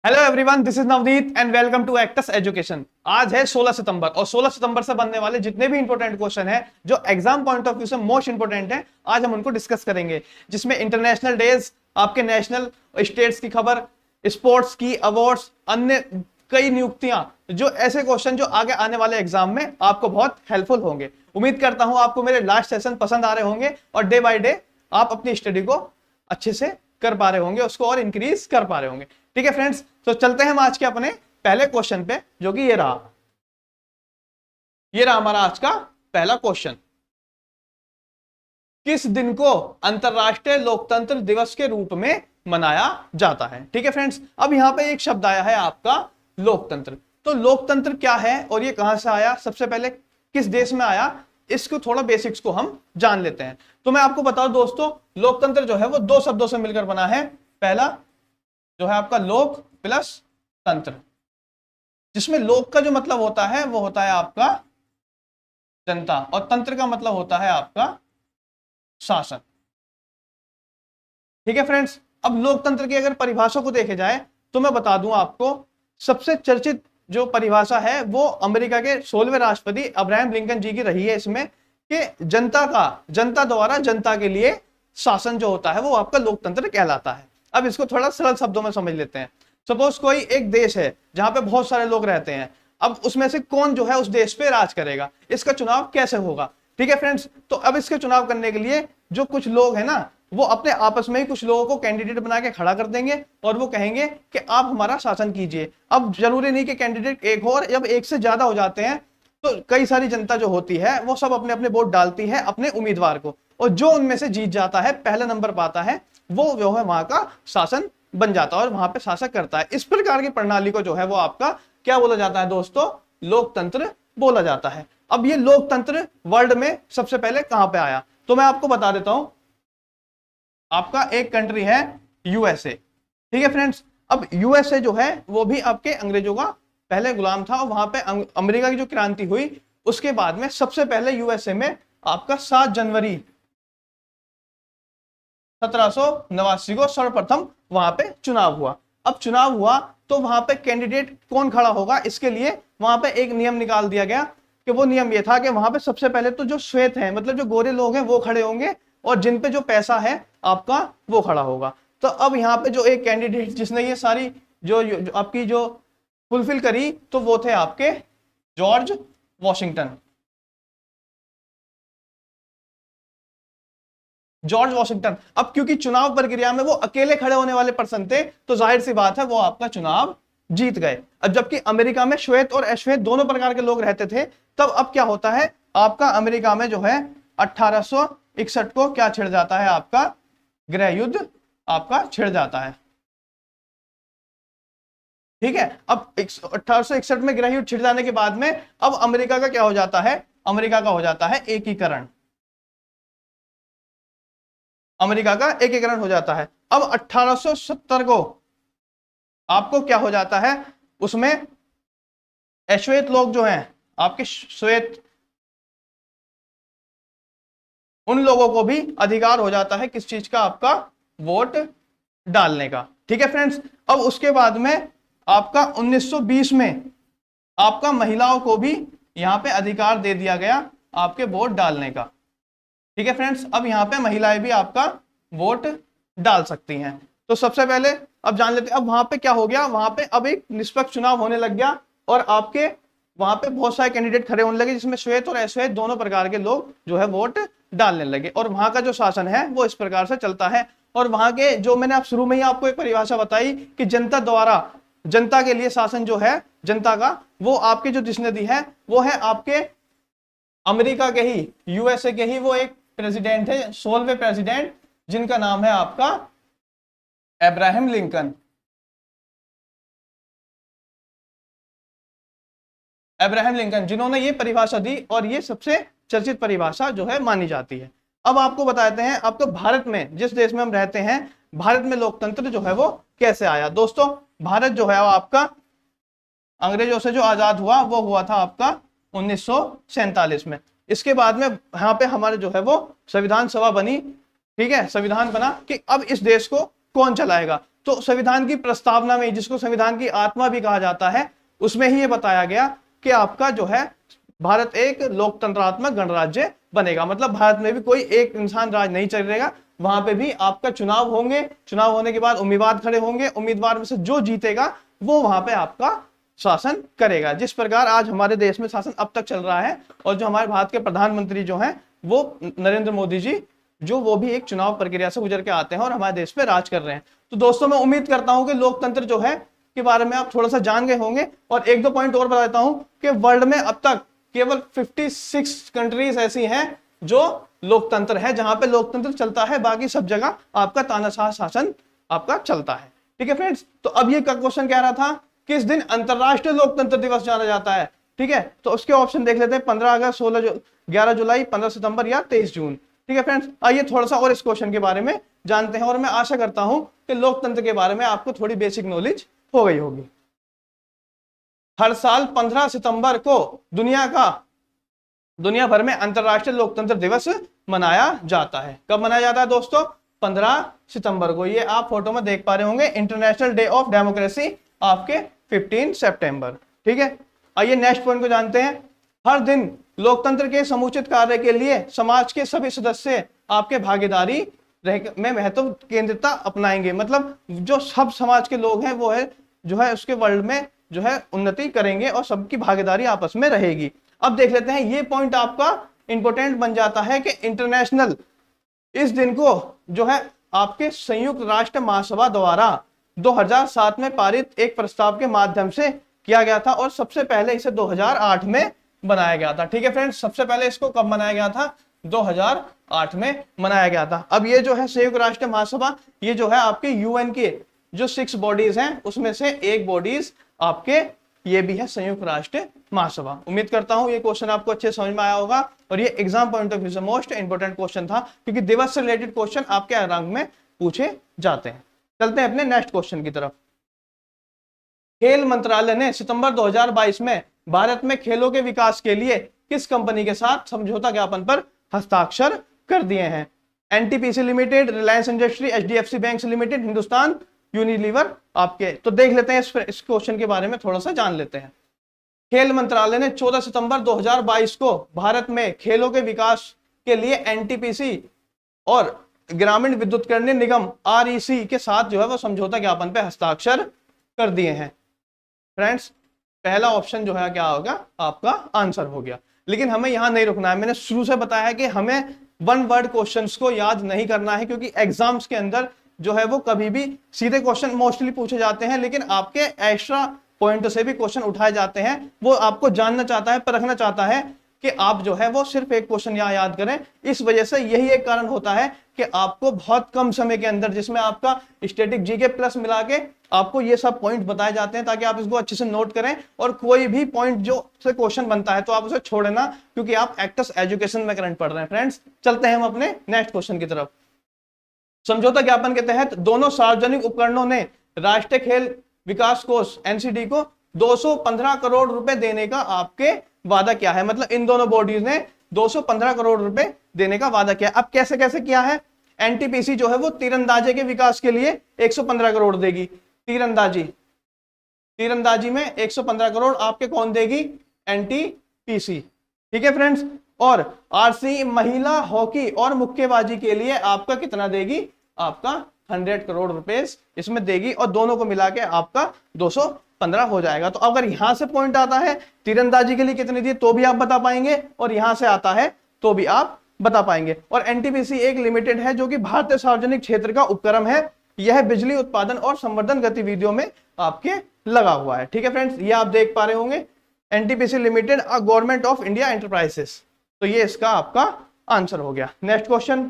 Hello everyone, this is Navneet and welcome to Actus education. आज है 16 सितंबर और 16 सितंबर से बनने वाले जितने भी इंपॉर्टेंट क्वेश्चन हैं जो एग्जाम पॉइंट ऑफ व्यू से मोस्ट इंपॉर्टेंट हैं, आज हम उनको डिस्कस करेंगे। जिसमें इंटरनेशनल डेज, आपके नेशनल स्टेट्स की खबर, स्पोर्ट्स की अवार्ड्स, अन्य कई नियुक्तियां, जो ऐसे क्वेश्चन जो आगे आने वाले एग्जाम में आपको बहुत हेल्पफुल होंगे। उम्मीद करता हूं आपको मेरे लास्ट सेशन पसंद आ रहे होंगे और डे बाय डे आप अपनी स्टडी को अच्छे से कर पा रहे होंगे, उसको और इंक्रीज कर पा रहे होंगे। ठीक है फ्रेंड्स, तो चलते हैं हम आज के अपने पहले क्वेश्चन पे, जो कि ये रहा हमारा आज का पहला क्वेश्चन। किस दिन को अंतरराष्ट्रीय लोकतंत्र दिवस के रूप में मनाया जाता है? ठीक है फ्रेंड्स, अब यहां पे एक शब्द आया है आपका लोकतंत्र। तो लोकतंत्र क्या है और ये कहां से आया, सबसे पहले किस देश में आया, इसको थोड़ा बेसिक्स को हम जान लेते हैं। तो मैं आपको बताऊं दोस्तों, लोकतंत्र जो है वो दो शब्दों से मिलकर बना है। पहला जो है आपका लोक प्लस तंत्र, जिसमें लोक का जो मतलब होता है वो होता है आपका जनता और तंत्र का मतलब होता है आपका शासन। ठीक है फ्रेंड्स, अब लोकतंत्र की अगर परिभाषा को देखे जाए तो मैं बता दूं आपको, सबसे चर्चित जो परिभाषा है वो अमेरिका के 16वें राष्ट्रपति अब्राहम लिंकन जी की रही है, इसमें कि जनता द्वारा जनता के लिए शासन जो होता है वो आपका लोकतंत्र कहलाता है। अब इसको थोड़ा सरल शब्दों में समझ लेते हैं। सपोज कोई एक देश है जहां पे बहुत सारे लोग रहते हैं, अब उसमें से कौन जो है उस देश पे राज करेगा, इसका चुनाव कैसे होगा? ठीक है फ्रेंड्स, तो अब इसके चुनाव करने के लिए जो कुछ लोग हैं ना, वो अपने आपस में ही कुछ लोगों को कैंडिडेट बना के खड़ा कर देंगे और वो कहेंगे कि आप हमारा शासन कीजिए। अब जरूरी नहीं कि कैंडिडेट एक हो, और जब एक से ज्यादा हो जाते हैं तो कई सारी जनता जो होती है वो सब अपने अपने वोट डालती है अपने उम्मीदवार को, और जो उनमें से जीत जाता है, पहला नंबर पाता है, वो जो है वहां का शासन बन जाता है और वहां पे शासक करता है। इस प्रकार की प्रणाली को जो है वो आपका क्या बोला जाता है दोस्तों? लोकतंत्र बोला जाता है। अब ये लोकतंत्र वर्ल्ड में सबसे पहले कहां पे आया, तो मैं आपको बता देता हूं। आपका एक कंट्री है यूएसए। ठीक है फ्रेंड्स, अब यूएसए जो है वो भी आपके अंग्रेजों का पहले गुलाम था, और वहां पे अमेरिका की जो क्रांति हुई उसके बाद में सबसे पहले यूएसए में आपका 7 जनवरी 1789 को सर्वप्रथम वहां पे चुनाव हुआ। अब चुनाव हुआ तो वहां पे कैंडिडेट कौन खड़ा होगा, इसके लिए वहां पे एक नियम निकाल दिया गया कि वो नियम ये था कि वहां पे सबसे पहले तो जो श्वेत है, मतलब जो गोरे लोग हैं, वो खड़े होंगे, और जिन पे जो पैसा है आपका वो खड़ा होगा। तो अब यहाँ पे जो एक कैंडिडेट जिसने ये सारी जो आपकी जो फुलफिल करी, तो वो थे आपके जॉर्ज वॉशिंगटन। जॉर्ज वॉशिंगटन, अब क्योंकि चुनाव प्रक्रिया में वो अकेले खड़े होने वाले पर्सन थे, तो जाहिर सी बात है वो आपका चुनाव जीत गए। अब जबकि अमेरिका में श्वेत और अश्वेत दोनों प्रकार के लोग रहते थे, तब अब क्या होता है, आपका अमेरिका में जो है 1861 को क्या छिड़ जाता है, आपका गृह युद्ध आपका छिड़ जाता है। ठीक है, अब 1861 में गृह युद्ध छिड़ जाने के बाद में अब अमेरिका का क्या हो जाता है, अमेरिका का हो जाता है एकीकरण। अमेरिका का एकीकरण हो जाता है। अब 1870 को आपको क्या हो जाता है, उसमें अश्वेत लोग जो हैं आपके श्वेत, उन लोगों को भी अधिकार हो जाता है किस चीज का, आपका वोट डालने का। ठीक है फ्रेंड्स, अब उसके बाद में आपका 1920 में आपका महिलाओं को भी यहां पे अधिकार दे दिया गया आपके वोट डालने का। ठीक है फ्रेंड्स, अब यहाँ पे महिलाएं भी आपका वोट डाल सकती हैं। तो सबसे पहले अब जान लेते हैं, अब वहां पे क्या हो गया, वहां पे अब एक निष्पक्ष चुनाव होने लग गया, और आपके वहां पे बहुत सारे कैंडिडेट खड़े होने लगे, जिसमें श्वेत और अश्वेत दोनों प्रकार के लोग जो है वोट डालने लगे, और वहां का जो शासन है वो इस प्रकार से चलता है। और वहां के जो मैंने आप शुरू में ही आपको एक परिभाषा बताई कि जनता द्वारा जनता के लिए शासन जो है जनता का, वो आपके जो जिसने दी है वो है आपके अमेरिका के ही, यूएसए के ही वो एक प्रेसिडेंट है, 16वें प्रेसिडेंट, जिनका नाम है आपका अब्राहम लिंकन। अब्राहम लिंकन जिन्होंने ये परिभाषा दी, और ये सबसे चर्चित परिभाषा जो है मानी जाती है। अब आपको बताते हैं, आपको भारत में, जिस देश में हम रहते हैं, भारत में लोकतंत्र जो है वो कैसे आया। दोस्तों, भारत जो है वो आपका अंग्रेजों से जो आजाद हुआ वो हुआ था आपका 1947 में। इसके बाद में यहाँ पे हमारे जो है वो संविधान सभा बनी। ठीक है, संविधान बना कि अब इस देश को कौन चलाएगा। तो संविधान की प्रस्तावना में, जिसको संविधान की आत्मा भी कहा जाता है, उसमें ही ये बताया गया कि आपका जो है भारत एक लोकतंत्रात्मक गणराज्य बनेगा। मतलब भारत में भी कोई एक इंसान राज नहीं चलेगा, वहां पे भी आपका चुनाव होंगे, चुनाव होने के बाद उम्मीदवार खड़े होंगे, उम्मीदवार में से जो जीतेगा वो वहां पे आपका शासन करेगा। जिस प्रकार आज हमारे देश में शासन अब तक चल रहा है, और जो हमारे भारत के प्रधानमंत्री जो हैं वो नरेंद्र मोदी जी, जो वो भी एक चुनाव प्रक्रिया से गुजर के आते हैं और हमारे देश पे राज कर रहे हैं। तो दोस्तों मैं उम्मीद करता हूं कि लोकतंत्र जो है के बारे में आप थोड़ा सा जान गए होंगे। और एक दो पॉइंट और बता देता हूं कि वर्ल्ड में अब तक केवल 56 कंट्रीज ऐसी हैं जो लोकतंत्र है, जहां पे लोकतंत्र चलता है, बाकी सब जगह आपका तानाशाह शासन आपका चलता है। ठीक है फ्रेंड्स, तो अब ये क्वेश्चन कह रहा था किस दिन अंतरराष्ट्रीय लोकतंत्र दिवस जाना जाता है। ठीक है, तो उसके ऑप्शन देख लेते हैं, 15 अगस्त, 11 जुलाई, 15 सितंबर या 23 जून। ठीक है फ्रेंड्स, आइए थोड़ा सा और इस क्वेश्चन के बारे में जानते हैं, और मैं आशा करता हूं कि लोकतंत्र के बारे में आपको थोड़ी बेसिक नॉलेज हो गई होगी। हर साल 15 सितंबर को दुनिया भर में अंतरराष्ट्रीय लोकतंत्र दिवस मनाया जाता है। कब मनाया जाता है दोस्तों? 15 सितंबर को। ये आप फोटो में देख पा रहे होंगे, इंटरनेशनल डे ऑफ डेमोक्रेसी आपके 15 सितंबर। ठीक है, आइए नेक्स्ट पॉइंट को जानते हैं। हर दिन लोकतंत्र के समुचित कार्य के लिए समाज के सभी सदस्य आपके भागीदारी में महत्व केंद्रिता अपनाएंगे। मतलब जो सब समाज के लोग हैं वो है जो है उसके वर्ल्ड में जो है उन्नति करेंगे और सबकी भागीदारी आपस में रहेगी। अब देख लेते हैं, ये पॉइंट आपका इंपॉर्टेंट बन जाता है कि इंटरनेशनल, इस दिन को जो है आपके संयुक्त राष्ट्र महासभा द्वारा 2007 में पारित एक प्रस्ताव के माध्यम से किया गया था, और सबसे पहले इसे 2008 में बनाया गया था। ठीक है फ्रेंड्स, सबसे पहले इसको कब बनाया गया था? 2008 में मनाया गया था। अब ये जो है संयुक्त राष्ट्र महासभा, ये जो है आपके यूएन के जो 6 बॉडीज हैं उसमें से एक बॉडीज आपके ये भी है संयुक्त राष्ट्र महासभा। उम्मीद करता हूं ये क्वेश्चन आपको अच्छे समझ में आया होगा, और ये एग्जाम पॉइंट ऑफ व्यू से मोस्ट इंपोर्टेंट क्वेश्चन था, क्योंकि दिवस से रिलेटेड क्वेश्चन आपके रंग में पूछे जाते हैं। चलते हैं अपने नेक्स्ट क्वेश्चन की तरफ। खेल मंत्रालय ने सितंबर 2022 में भारत में खेलों के विकास के लिए किस कंपनी के साथ समझौता ज्ञापन पर हस्ताक्षर कर दिए हैं? NTPC limited, Reliance industry, HDFC bank limited, Hindustan Unilever आपके। तो देख लेते हैं इस क्वेश्चन के बारे में थोड़ा सा जान लेते हैं। खेल मंत्रालय ने 14 सितंबर 2022 को भारत में खेलों के विकास के लिए एनटीपीसी और ग्रामीण विद्युतीकरण निगम आरईसी के साथ जो है वो समझौता ज्ञापन पे हस्ताक्षर कर दिए हैं। फ्रेंड्स, पहला ऑप्शन जो है क्या होगा? आपका आंसर हो गया। लेकिन हमें यहां नहीं रुकना है। मैंने शुरू से बताया है कि हमें वन वर्ड क्वेश्चंस को याद नहीं करना है, क्योंकि एग्जाम्स के अंदर जो है वो कभी भी सीधे क्वेश्चन मोस्टली पूछे जाते हैं, लेकिन आपके एक्स्ट्रा पॉइंट से भी क्वेश्चन उठाए जाते हैं। वो आपको जानना चाहता है, परखना चाहता है कि आप जो है वो सिर्फ एक क्वेश्चन यहाँ याद करें। इस वजह से यही एक कारण होता है कि आपको बहुत कम समय के अंदर, जिसमें आपका स्टैटिक जीके प्लस मिला के आपको ये सब पॉइंट बताए जाते हैं, ताकि आप इसको अच्छे से नोट करें, और कोई भी पॉइंट जो से क्वेश्चन बनता है तो आप उसे छोड़े ना, क्योंकि आप एक्टस एजुकेशन में करंट पढ़ रहे हैं। फ्रेंड्स, चलते हैं हम अपने नेक्स्ट क्वेश्चन की तरफ। समझौता ज्ञापन के तहत दोनों सार्वजनिक उपकरणों ने राष्ट्रीय खेल विकास कोष एनसीडी को 215 करोड़ रुपए देने का आपके वादा किया है। मतलब इन दोनों बॉडीज ने 215 करोड़ रुपए देने का वादा किया। अब कैसे कैसे किया है? एनटीपीसी जो है वो तीरंदाजी के विकास के लिए 115 करोड़ देगी। तीरंदाजी में 115 करोड़ आपके कौन देगी? एनटीपीसी। ठीक है फ्रेंड्स, और आरसी महिला हॉकी और मुक्केबाजी के लिए आपका कितना देगी? आपका 100 करोड़ रुपए इसमें देगी, और दोनों को मिला के आपका 215 हो जाएगा। तो अगर यहां से पॉइंट आता है तीरंदाजी के लिए कितनी दी तो भी आप बता पाएंगे, और यहां से आता है तो भी आप बता पाएंगे। और एनटीपीसी एक लिमिटेड है जो कि भारतीय सार्वजनिक क्षेत्र का उपक्रम है। यह बिजली उत्पादन और संवर्धन गतिविधियों में आपके लगा हुआ है। ठीक है फ्रेंड्स, ये आप देख पा रहे होंगे, NTPC limited a government of India enterprises. तो ये इसका आपका आंसर हो गया। नेक्स्ट क्वेश्चन,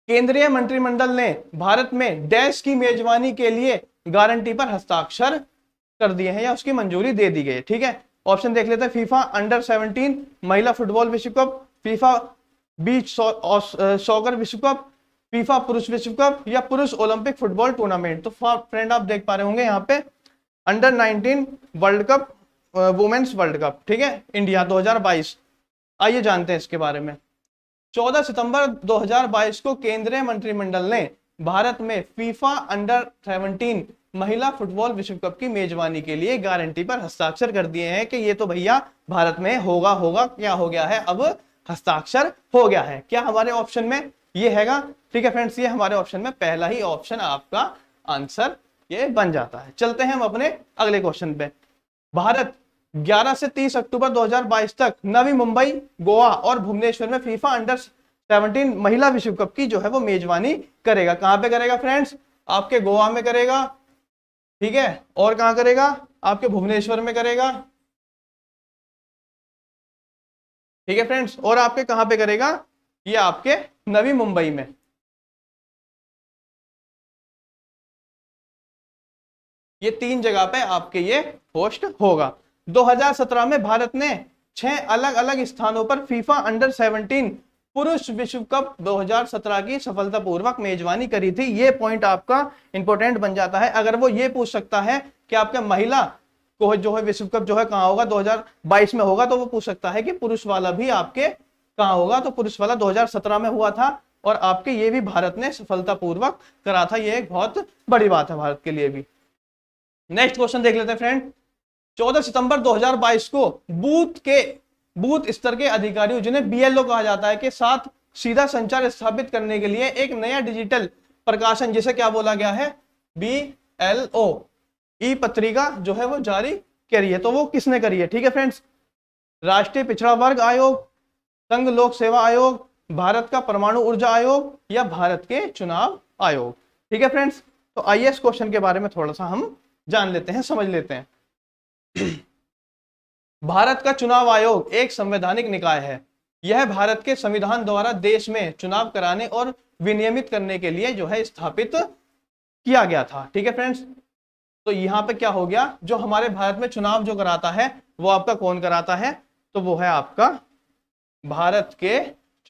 केंद्रीय मंत्रिमंडल ने भारत में डैश की मेजबानी के लिए गारंटी पर हस्ताक्षर कर दिए हैं, या उसकी मंजूरी दे दी गई है। ठीक है, ऑप्शन देख लेते हैं। फीफा अंडर 17 महिला फुटबॉल विश्व कप, फीफा बीच सॉकर विश्व कप, फीफा पुरुष विश्व कप, या पुरुष ओलंपिक फुटबॉल टूर्नामेंट। तो फ्रेंड आप देख पा रहे होंगे यहाँ पे under 19 world cup, women's world cup. ठीक है, इंडिया 2022। आइए जानते हैं इसके बारे में। 14 सितंबर 2022 को केंद्रीय मंत्रिमंडल ने भारत में फीफा अंडर 17 महिला फुटबॉल विश्व कप की मेजबानी के लिए गारंटी पर हस्ताक्षर कर दिए हैं कि ये तो भैया भारत में होगा होगा क्या हो गया है, अब हस्ताक्षर हो गया है। क्या हमारे ऑप्शन में ये हैगा? ठीक है फ्रेंड्स, ये हमारे ऑप्शन में पहला ही ऑप्शन आपका आंसर ये बन जाता है। चलते हैं हम अपने अगले क्वेश्चन पे। भारत 11 से 30 अक्टूबर 2022 तक नवी मुंबई, गोवा और भुवनेश्वर में फीफा अंडर 17 महिला विश्व कप की जो है वो मेजबानी करेगा। कहां पे करेगा फ्रेंड्स? आपके गोवा में करेगा, ठीक है, और कहां करेगा? आपके भुवनेश्वर में करेगा, ठीक है फ्रेंड्स, और आपके कहां पे करेगा? ये आपके नवी मुंबई में। ये 3 जगह पे आपके ये होस्ट होगा। 2017 में भारत ने 6 अलग अलग स्थानों पर फीफा अंडर 17 पुरुष विश्व कप 2017 की सफलतापूर्वक मेजबानी करी थी। ये पॉइंट आपका इंपॉर्टेंट बन जाता है। अगर वो ये पूछ सकता है कि आपका महिला को जो है विश्व कप जो है कहां होगा, 2022 में होगा, तो वो पूछ सकता है कि पुरुष वाला भी आपके कहां होगा, तो पुरुष वाला 2017 में हुआ था और आपके ये भी भारत ने सफलतापूर्वक करा था। ये एक बहुत बड़ी बात है भारत के लिए भी। नेक्स्ट क्वेश्चन देख लेते हैं फ्रेंड। 14 सितंबर 2022 को बूथ स्तर के अधिकारियों, जिन्हें बीएलओ कहा जाता है, के साथ सीधा संचार स्थापित करने के लिए एक नया डिजिटल प्रकाशन, जिसे क्या बोला गया है? बीएलओ ई पत्रिका जो है वो जारी करी है। तो वो किसने करी है? ठीक है फ्रेंड्स, राष्ट्रीय पिछड़ा वर्ग आयोग, संघ लोक सेवा आयोग, भारत का परमाणु ऊर्जा आयोग या भारत के चुनाव आयोग। ठीक है फ्रेंड्स, तो आइए इस क्वेश्चन के बारे में थोड़ा सा हम जान लेते हैं, समझ लेते हैं। भारत का चुनाव आयोग एक संवैधानिक निकाय है। यह भारत के संविधान द्वारा देश में चुनाव कराने और विनियमित करने के लिए जो है स्थापित किया गया था। ठीक है फ्रेंड्स, तो यहाँ पे क्या हो गया? जो हमारे भारत में चुनाव जो कराता है वो आपका कौन कराता है? तो वो है आपका भारत के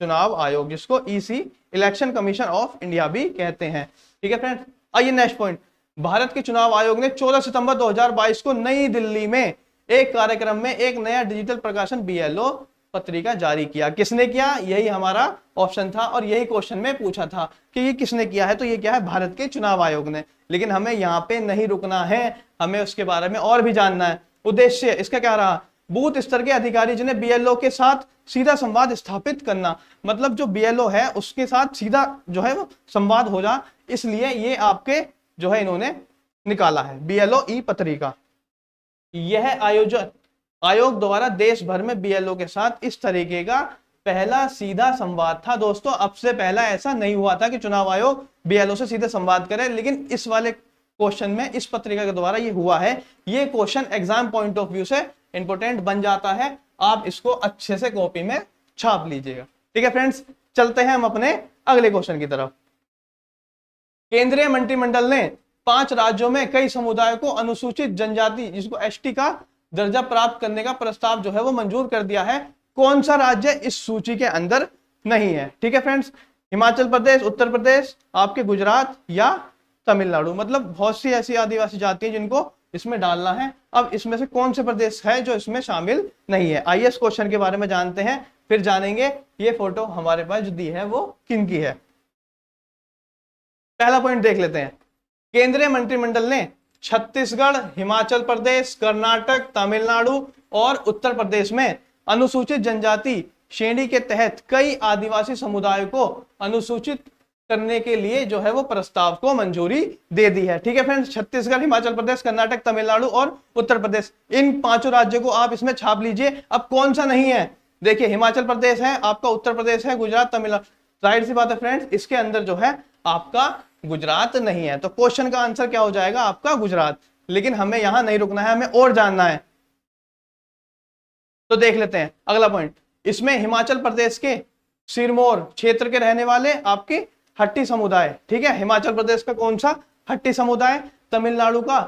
चुनाव आयोग, जिसको EC election commission of India भी कहते हैं। ठीक है फ्रेंड्स, आइए नेक्स्ट पॉइंट। भारत के चुनाव आयोग ने 14 सितंबर 2022 को नई दिल्ली में एक कार्यक्रम में एक नया डिजिटल प्रकाशन बीएलओ पत्रिका जारी किया। किसने किया? यही हमारा ऑप्शन था और यही क्वेश्चन में पूछा था कि ये किसने किया है, तो ये क्या है? भारत के चुनाव आयोग ने। लेकिन हमें यहाँ पे नहीं रुकना है, हमें उसके बारे में और भी जानना है। उद्देश्य इसका क्या रहा? बूथ स्तर के अधिकारी जिन्हें बीएलओ के साथ सीधा संवाद स्थापित करना, मतलब जो बीएलओ है उसके साथ सीधा जो है वो संवाद हो जा, इसलिए ये आपके जो है इन्होंने निकाला है बीएलओ ई पत्रिका। यह आयोग द्वारा देश भर में बीएलओ के साथ इस तरीके का पहला सीधा संवाद था। दोस्तों, अब से पहला ऐसा नहीं हुआ था कि चुनाव आयोग बीएलओ से सीधे संवाद करे, लेकिन इस वाले क्वेश्चन में इस पत्रिका के द्वारा ये हुआ है। ये question exam point of view से इंपोर्टेंट बन जाता है, आप इसको अच्छे से कॉपी में छाप लीजिएगा। ठीक है फ्रेंड्स, चलते हैं हम अपने अगले क्वेश्चन की तरफ। केंद्रीय मंत्रिमंडल ने 5 राज्यों में कई समुदायों को अनुसूचित जनजाति, जिसको एसटी का दर्जा प्राप्त करने का प्रस्ताव जो है वो मंजूर कर दिया है। कौन सा राज्य इस सूची के अंदर नहीं है? ठीक है फ्रेंड्स, हिमाचल प्रदेश, उत्तर प्रदेश, आपके गुजरात या तमिलनाडु। मतलब बहुत सी ऐसी आदिवासी जाति है जिनको इसमें डालना है। अब इसमें से कौन से प्रदेश है जो इसमें शामिल नहीं है? आइए इस क्वेश्चन के बारे में जानते हैं, फिर जानेंगे ये फोटो हमारे पास जो दी है वो किन की है। पहला पॉइंट देख लेते हैं। केंद्रीय मंत्रिमंडल ने छत्तीसगढ़, हिमाचल प्रदेश, कर्नाटक, तमिलनाडु और उत्तर प्रदेश में अनुसूचित जनजाति श्रेणी के तहत कई आदिवासी समुदायों को अनुसूचित करने के लिए जो है वो प्रस्ताव को मंजूरी दे दी है। ठीक है फ्रेंड्स, छत्तीसगढ़, हिमाचल प्रदेश, कर्नाटक, तमिलनाडु और उत्तर प्रदेश, इन 5 राज्यों को आप इसमें छाप लीजिए। अब कौन सा नहीं है? देखिए, हिमाचल प्रदेश है आपका, उत्तर प्रदेश है, गुजरात, तमिलनाडु। जाहिर सी बात है फ्रेंड्स, इसके अंदर जो है आपका गुजरात नहीं है, तो क्वेश्चन का आंसर क्या हो जाएगा? आपका गुजरात। लेकिन हमें यहां नहीं रुकना है, हमें और जानना है। तो देख लेते हैं अगला पॉइंट। इसमें हिमाचल प्रदेश के सिरमौर क्षेत्र के रहने वाले आपके हट्टी समुदाय, ठीक है, हिमाचल प्रदेश का कौन सा? हट्टी समुदाय, तमिलनाडु का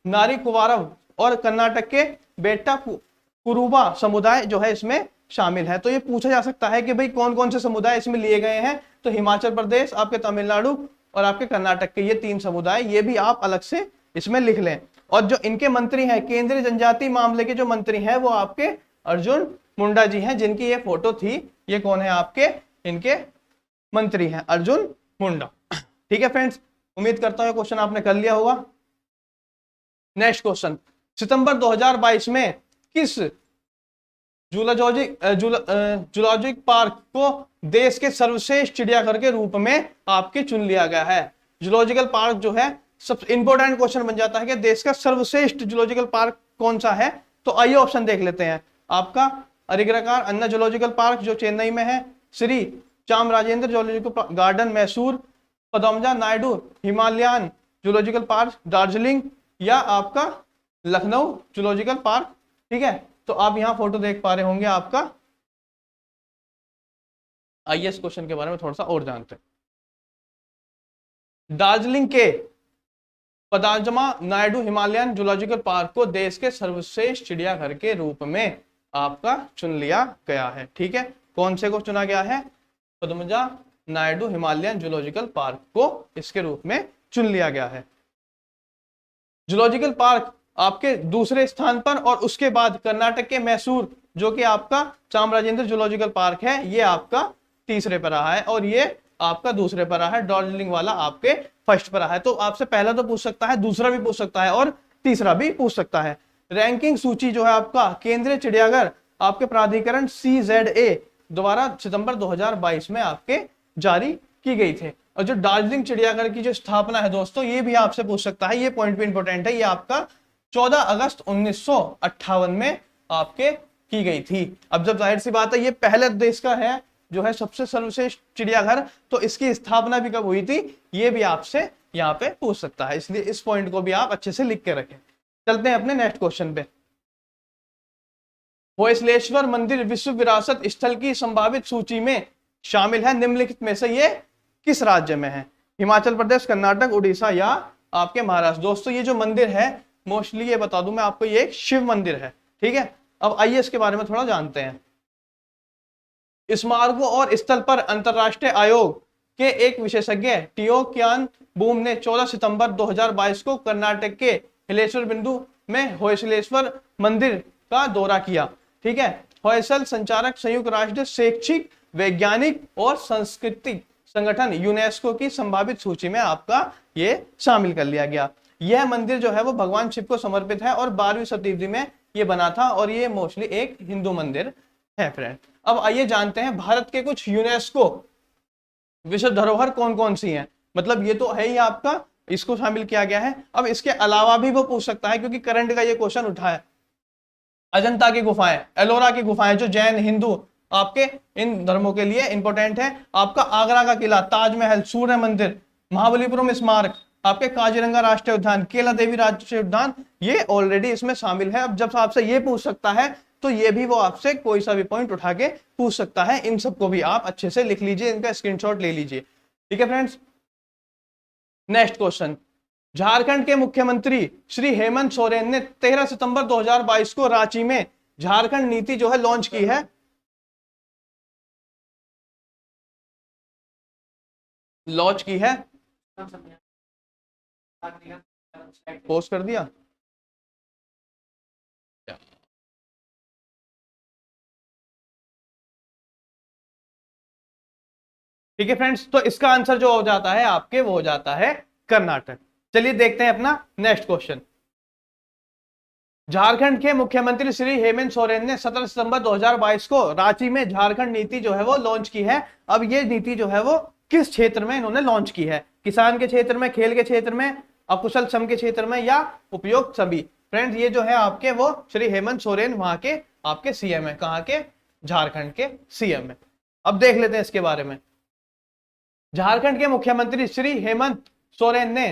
नारी कुवारव और कर्नाटक के बेटा कुरुबा समुदाय जो है इसमें शामिल है। तो ये पूछा जा सकता है कि भाई कौन कौन से समुदाय इसमें लिए गए हैं? तो हिमाचल प्रदेश, आपके तमिलनाडु और आपके कर्नाटक के ये 3 समुदाय, ये भी आप अलग से इसमें लिख लें। और जो इनके मंत्री हैं, केंद्रीय जनजाति मामले के जो मंत्री हैं वो आपके अर्जुन मुंडा जी हैं, जिनकी ये फोटो थी। ये कौन है? आपके इनके मंत्री हैं अर्जुन मुंडा। ठीक है फ्रेंड्स, उम्मीद करता हूं क्वेश्चन आपने कर लिया होगा। नेक्स्ट क्वेश्चन, सितंबर 2022 में किस जूलॉजिक पार्क को देश के सर्वश्रेष्ठ चिड़ियाघर के रूप में आपके चुन लिया गया है? जूलॉजिकल पार्क जो है, सब इंपॉर्टेंट क्वेश्चन बन जाता है कि देश का सर्वश्रेष्ठ जूलॉजिकल पार्क कौन सा है। तो आइए ऑप्शन देख लेते हैं। आपका अरिगराकार अन्ना जूलॉजिकल पार्क जो चेन्नई में है, Shri Chamarajendra zoological garden Mysore, Padmaja Naidu Himalayan zoological park Darjeeling, या आपका लखनऊ जूलॉजिकल पार्क। ठीक है, तो आप यहां फोटो देख पा रहे होंगे आपका। आइए इस क्वेश्चन के बारे में थोड़ा सा और जानते हैं। दार्जिलिंग के पदाजमा नायडू हिमालयन जूलॉजिकल पार्क को देश के सर्वश्रेष्ठ चिड़ियाघर के रूप में आपका चुन लिया गया है। ठीक है, कौन से को चुना गया है? Padmaja Naidu Himalayan zoological park को इसके रूप में चुन लिया गया है। जूलॉजिकल पार्क आपके दूसरे स्थान पर, और उसके बाद कर्नाटक के मैसूर जो कि आपका चामराजेंद्र जूलॉजिकल पार्क है, ये आपका तीसरे पर रहा है, और ये आपका दूसरे पर रहा है। दार्जिलिंग वाला आपके फर्स्ट पर रहा है। तो आपसे पहला तो पूछ सकता है, दूसरा भी पूछ सकता है, और तीसरा भी पूछ सकता है। रैंकिंग सूची जो है आपका केंद्रीय चिड़ियाघर आपके प्राधिकरण CZA द्वारा सितंबर 2022 में आपके जारी की गई थे। और जो दार्जिलिंग चिड़ियाघर की जो स्थापना है दोस्तों, ये भी आपसे पूछ सकता है, ये पॉइंट भी इंपॉर्टेंट है। ये आपका 14 अगस्त 1958 में आपके की गई थी। अब जब जाहिर सी बात है ये पहले देश का है जो है सबसे सर्वश्रेष्ठ चिड़ियाघर, तो इसकी स्थापना भी कब हुई थी, ये भी आपसे यहाँ पे पूछ सकता है। इसलिए इस पॉइंट को भी आप अच्छे से लिख के रखें। चलते हैं अपने नेक्स्ट क्वेश्चन पे। होयसलेश्वर मंदिर विश्व विरासत स्थल की संभावित सूची में शामिल है निम्नलिखित में से ये किस राज्य में है? हिमाचल प्रदेश, कर्नाटक, उड़ीसा, या आपके महाराष्ट्र। दोस्तों ये जो मंदिर है, मोस्टली ये बता दूं मैं आपको, ये एक शिव मंदिर है। ठीक है, अब आइए इसके बारे में थोड़ा जानते हैं। स्मारकों और स्थल पर अंतरराष्ट्रीय आयोग के एक विशेषज्ञ टियो क्यान बूम ने 14 सितंबर 2022 को कर्नाटक के हिलेश्वर बिंदु में होयसलेश्वर मंदिर का दौरा किया। ठीक है, होयसल संचालक संयुक्त राष्ट्र शैक्षिक, वैज्ञानिक और सांस्कृतिक संगठन यूनेस्को की संभावित सूची में आपका ये शामिल कर लिया गया। यह मंदिर जो है वो भगवान शिव को समर्पित है और 12वीं शताब्दी में ये बना था, और ये मोस्टली एक हिंदू मंदिर है फ्रेंड। अब आइए जानते हैं भारत के कुछ यूनेस्को विश्व धरोहर कौन कौन सी हैं। मतलब ये तो है ही आपका, इसको शामिल किया गया है। अब इसके अलावा भी वो पूछ सकता है, क्योंकि करंट का ये क्वेश्चन उठा है। अजंता की गुफाएं, एलोरा की गुफाएं जो जैन हिंदू आपके इन धर्मों के लिए इंपॉर्टेंट है। आपका आगरा का किला, ताजमहल, सूर्य मंदिर, महाबलीपुरम स्मारक, आपके काजीरंगा राष्ट्रीय उद्यान, केला देवी राष्ट्रीय उद्यान, ये ऑलरेडी इसमें शामिल है। अब जब आपसे ये पूछ सकता है तो ये भी वो आपसे कोई सा भी पॉइंट उठा के पूछ सकता है। इन सबको भी आप अच्छे से लिख लीजिए, इनका स्क्रीनशॉट ले लीजिए। ठीक है फ्रेंड्स, नेक्स्ट क्वेश्चन। झारखंड के मुख्यमंत्री श्री हेमंत सोरेन ने 13 सितंबर 2022 को रांची में झारखंड नीति जो है लॉन्च की है। लॉन्च की है, पोस्ट कर दिया। ठीक है फ्रेंड्स, तो इसका आंसर जो हो जाता है आपके, वो हो जाता है कर्नाटक। चलिए देखते हैं अपना नेक्स्ट क्वेश्चन। झारखंड के मुख्यमंत्री श्री हेमंत सोरेन ने 17 सितंबर 2022 को रांची में झारखंड नीति जो है वो लॉन्च की है। अब ये नीति जो है वो किस क्षेत्र में इन्होंने लॉन्च की है? किसान के क्षेत्र में, खेल के क्षेत्र में, अकुशल श्रम के क्षेत्र में, या उपयुक्त सभी? फ्रेंड्स ये जो है आपके वो श्री हेमंत सोरेन वहां के आपके सीएम है। कहाँ के? झारखंड के सीएम है। अब देख लेते हैं इसके बारे में। झारखंड के मुख्यमंत्री श्री हेमंत सोरेन ने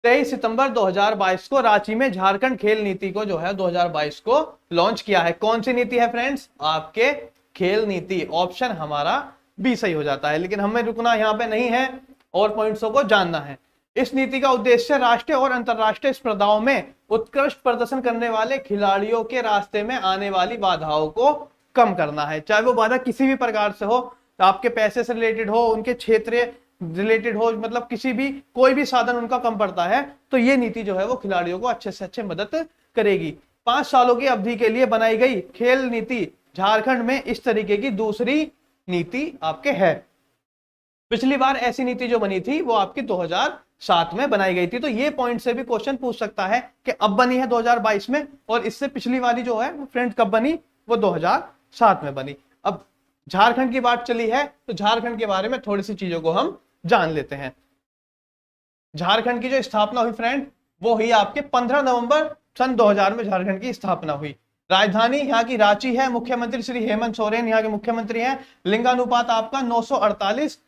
23 सितंबर 2022 को रांची में झारखंड खेल नीति को जो है 2022 को लॉन्च किया है। कौन सी नीति है फ्रेंड्स? आपके खेल नीति। ऑप्शन हमारा बी सही हो जाता है, लेकिन हमें रुकना यहाँ पे नहीं है और पॉइंट्सों को जानना है। इस नीति का उद्देश्य राष्ट्रीय और अंतरराष्ट्रीय स्पर्धाओं में उत्कृष्ट प्रदर्शन करने वाले खिलाड़ियों के रास्ते में आने वाली बाधाओं को कम करना है। चाहे वो बाधा किसी भी प्रकार से हो, तो आपके पैसे से रिलेटेड हो, उनके क्षेत्र रिलेटेड हो, मतलब किसी भी कोई भी साधन उनका कम पड़ता है, तो ये नीति जो है वो खिलाड़ियों को अच्छे से अच्छे मदद करेगी। 5 सालों की अवधि के लिए बनाई गई खेल नीति झारखंड में इस तरीके की दूसरी नीति आपके है। पिछली बार ऐसी नीति जो बनी थी वो आपकी 2007 में बनाई गई थी। तो ये पॉइंट से भी क्वेश्चन पूछ सकता है कि अब बनी है 2022 में, और इससे पिछली वाली जो है फ्रेंड कब बनी, वो 2007 में बनी। अब झारखंड की बात चली है तो झारखंड के बारे में थोड़ी सी चीजों को हम जान लेते हैं। झारखंड की जो स्थापना हुई फ्रेंड, वो हुई आपके 15 नवंबर सन 2000 में झारखंड की स्थापना हुई। राजधानी यहाँ की रांची है, मुख्यमंत्री श्री हेमंत सोरेन यहाँ के मुख्यमंत्री हैं। लिंगानुपात आपका 948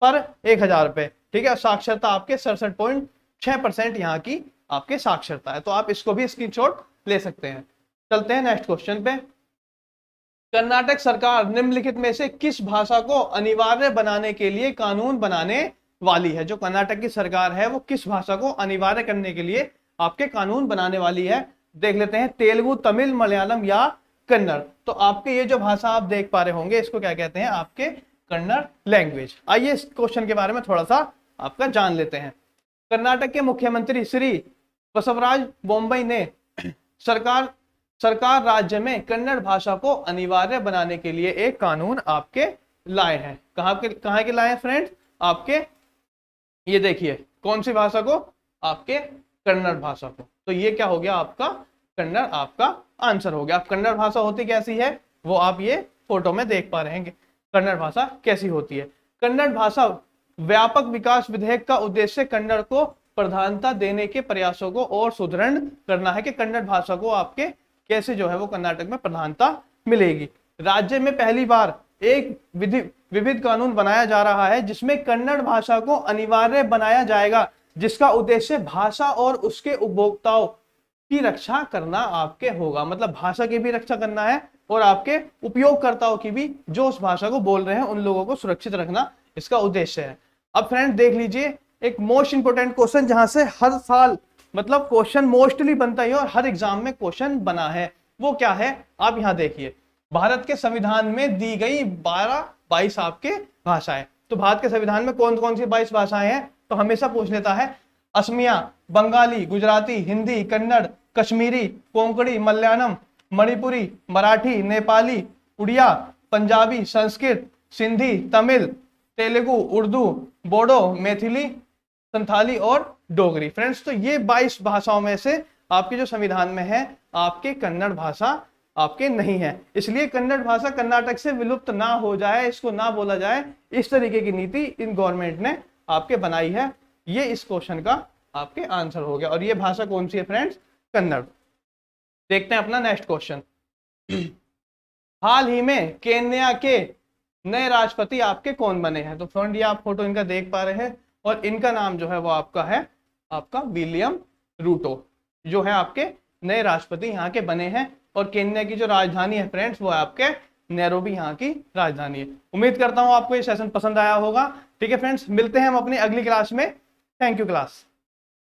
पर 1000 पे, ठीक है। साक्षरता आपके 67.6% यहाँ की आपके साक्षरता है। तो आप इसको भी स्क्रीनशॉट ले सकते हैं। चलते हैं नेक्स्ट क्वेश्चन पे। कर्नाटक सरकार निम्नलिखित में से किस भाषा को अनिवार्य बनाने के लिए कानून बनाने वाली है? जो कर्नाटक की सरकार है वो किस भाषा को अनिवार्य करने के लिए आपके कानून बनाने वाली है? देख लेते हैं, तेलुगु, तमिल, मलयालम या कन्नड़। तो आपके ये जो भाषा आप देख पा रहे होंगे इसको क्या कहते हैं? आपके कन्नड़ लैंग्वेज। आइए इस क्वेश्चन के बारे में थोड़ा सा आपका जान लेते हैं। कर्नाटक के मुख्यमंत्री श्री बसवराज बोम्मई ने सरकार राज्य में कन्नड़ भाषा को अनिवार्य बनाने के लिए एक कानून आपके लाए हैं। कहाँ के लाए हैं फ्रेंड्स? आपके ये देखिए, कौन सी भाषा को? आपके कन्नड़ भाषा को। तो ये क्या हो गया? आपका कन्नड़ आपका आंसर हो गया। अब कन्नड़ भाषा होती कैसी है वो आप ये फोटो में देख पा रहे हैं। कन्नड़ भाषा कैसी होती है? कन्नड़ भाषा व्यापक विकास विधेयक का उद्देश्य कन्नड़ को प्रधानता देने के प्रयासों को और सुदृढ़ करना है कि कन्नड़ भाषा को आपके कैसे जो है वो कर्नाटक में प्रधानता मिलेगी। राज्य में पहली बार एक विविध कानून बनाया जा रहा है जिसमें कन्नड़ भाषा को अनिवार्य बनाया जाएगा, जिसका उद्देश्य भाषा और उसके उपभोक्ताओं की रक्षा करना आपके होगा। मतलब भाषा की भी रक्षा करना है और आपके उपयोगकर्ताओं की भी, जो उस भाषा को बोल रहे हैं उन लोगों को सुरक्षित रखना इसका उद्देश्य है। अब फ्रेंड देख लीजिए एक मोस्ट इंपोर्टेंट क्वेश्चन जहां से हर साल मतलब क्वेश्चन मोस्टली बनता है और हर एग्जाम में क्वेश्चन बना है, वो क्या है? आप यहाँ देखिए, भारत के संविधान में दी गई 22 आपके भाषाएं। तो भारत के संविधान में कौन कौन सी 22 भाषाएं हैं? तो हमेशा पूछ लेता है असमिया, बंगाली, गुजराती, हिंदी, कन्नड़, कश्मीरी, कोंकणी, मलयालम, मणिपुरी, मराठी, नेपाली, उड़िया, पंजाबी, संस्कृत, सिंधी, तमिल, तेलुगु, उर्दू, बोडो, मैथिली, संथाली और डोगरी। फ्रेंड्स तो ये 22 भाषाओं में से आपके जो संविधान में है आपके कन्नड़ भाषा आपके नहीं है। इसलिए कन्नड़ भाषा कर्नाटक से विलुप्त ना हो जाए, इसको ना बोला जाए, इस तरीके की नीति इन गवर्नमेंट ने आपके बनाई है। ये इस क्वेश्चन का आपके आंसर हो गया। और ये भाषा कौन सी है फ्रेंड्स? कन्नड़। देखते हैं अपना नेक्स्ट क्वेश्चन। हाल ही में केन्या के नए राष्ट्रपति आपके कौन बने हैं? तो फ्रेंड ये आप फोटो इनका देख पा रहे हैं और इनका नाम जो है वो आपका है आपका विलियम रूटो, जो है आपके नए राष्ट्रपति यहाँ के बने हैं। और केन्या की जो राजधानी है फ्रेंड्स वो आपके नैरोबी यहाँ की राजधानी है। उम्मीद करता हूँ आपको ये सेशन पसंद आया होगा। ठीक है फ्रेंड्स, मिलते हैं हम अपनी अगली क्लास में। Thank you class.